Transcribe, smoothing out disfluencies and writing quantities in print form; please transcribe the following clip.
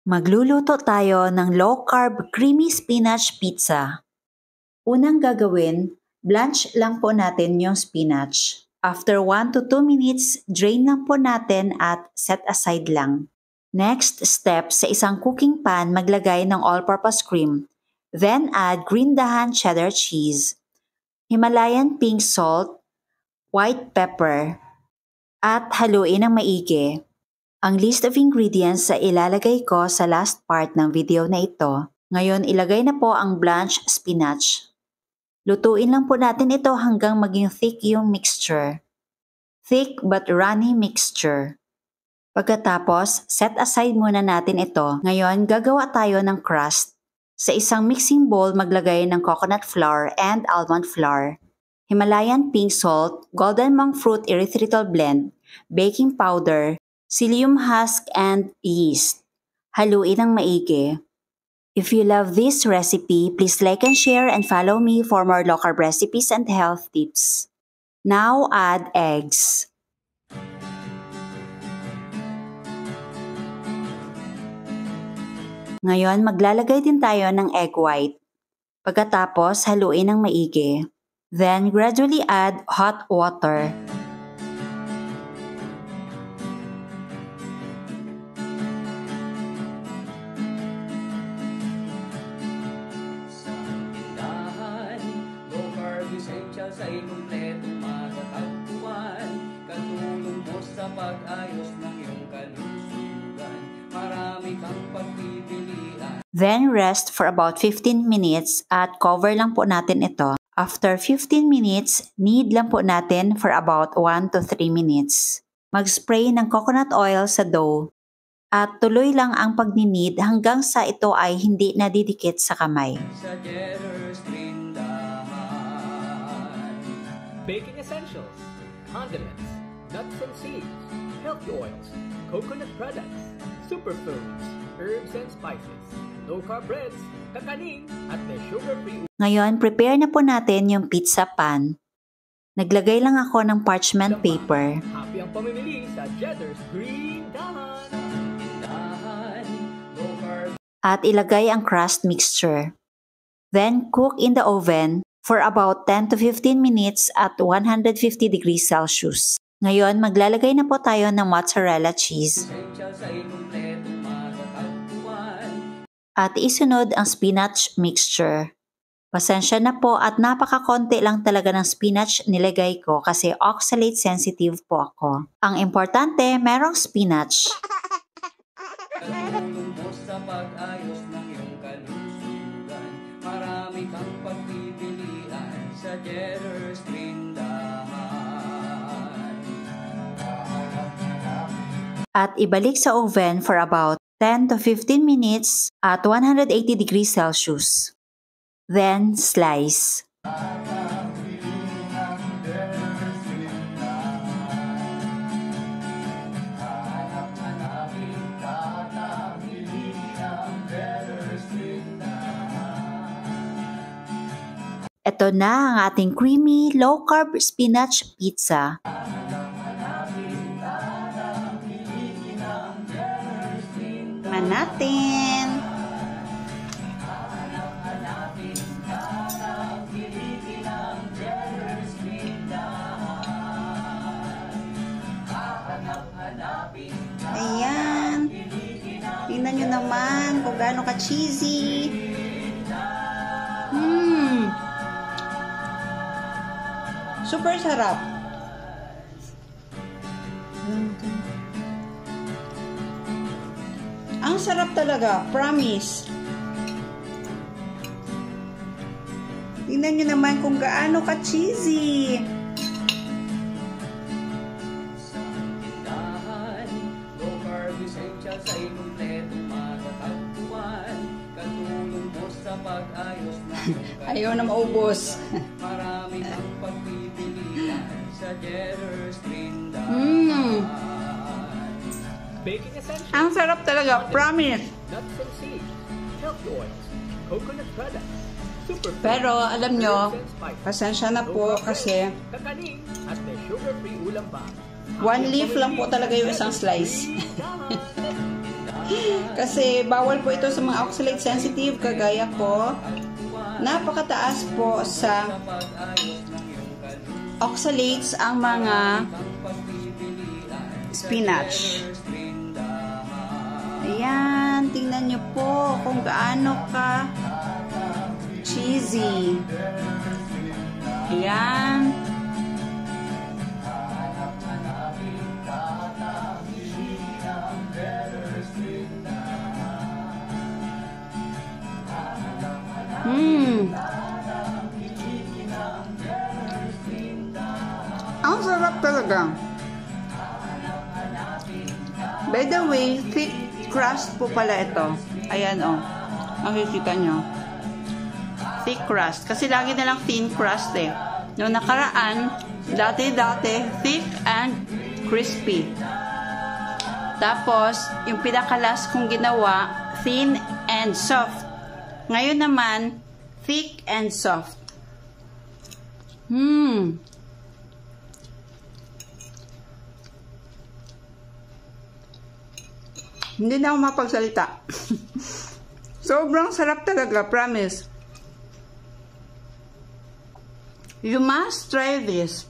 Magluluto tayo ng low-carb creamy spinach pizza. Unang gagawin, blanch lang po natin yung spinach. After 1 to 2 minutes, drain lang po natin at set aside lang. Next step, sa isang cooking pan, maglagay ng all-purpose cream. Then add green dahan cheddar cheese, Himalayan pink salt, white pepper, at haluin ng maigi. Ang list of ingredients sa ilalagay ko sa last part ng video na ito. Ngayon, ilagay na po ang blanched spinach. Lutuin lang po natin ito hanggang maging thick yung mixture. Thick but runny mixture. Pagkatapos, set aside muna natin ito. Ngayon, gagawa tayo ng crust. Sa isang mixing bowl, maglagay ng coconut flour and almond flour, Himalayan pink salt, golden monk fruit erythritol blend, baking powder, psyllium husk, and yeast. Haluin ng maigi. If you love this recipe, please like and share and follow me for more low-carb recipes and health tips. Now add eggs. Ngayon, maglalagay din tayo ng egg white. Pagkatapos, haluin ng maigi. Then, gradually add hot water. Ay kumpletong matatagpuan, katulong mo sa pag-ayos ng iyong kalusugan, marami kang pagpipilian. Then rest for about 15 minutes at cover lang po natin ito. After 15 minutes, knead lang po natin for about 1 to 3 minutes. Mag-spray ng coconut oil sa dough at tuloy lang ang pagninid hanggang sa ito ay hindi nadidikit sa kamay. Baking essentials, condiments, nuts and seeds, healthy oils, coconut products, superfoods, herbs and spices, low-carb breads, kakanin, at may sugar-free. Ngayon, prepare na po natin yung pizza pan. Naglagay lang ako ng parchment paper. Happy ang pamimili sa Cheddar's Green Dahan. At ilagay ang crust mixture. Then, cook in the oven for about 10 to 15 minutes at 150 degrees Celsius. Ngayon, maglalagay na po tayo ng mozzarella cheese. At isunod ang spinach mixture. Pasensya na po at napakakonti lang talaga ng spinach nilagay ko kasi oxalate sensitive po ako. Ang importante, merong spinach. Katulong mo sa pag-ayos ng iyong kalusugan, marami kang pagpipilian sa Cheddar's Green Dahan. At ibalik sa oven for about 10 to 15 minutes at 180 degrees Celsius. Then, slice. Ito na ang ating creamy, low-carb spinach pizza. Tikman natin. Ayan. Tingnan nyo naman kung gaano ka-cheesy. Super sarap. Ang sarap talaga, promise. Tingnan nyo naman kung gaano ka-cheesy. Ayaw na maubos. Marami kang pagpipilian sa Cheddar's Green Dahan. Baking essentials. Ang sarap talaga, promise. Nuts and seeds, healthy oils, coconut products, superfoods. Pero alam nyo, herbs and spices, pasensya na po kasi kakanin, at may sugar-free ulam pa. 1 leaf lang po talaga yung isang slice. Kasi bawal po ito sa mga oxalate sensitive kagaya ko. Napakataas po sa oxalates ang mga spinach. Ayan, tingnan nyo po kung gaano ka cheesy. Ayan. Ang sarap talaga. By the way, thick crust po pala ito. Ayan o. Makikita nyo. Thick crust. Kasi lagi na lang thin crust eh. Noong nakaraan, dati, thick and crispy. Tapos, yung pinakalas kong ginawa, thin and soft. Ngayon naman, thick and soft. Hindi na ako mapagsalita. Sobrang sarap talaga, promise. You must try this.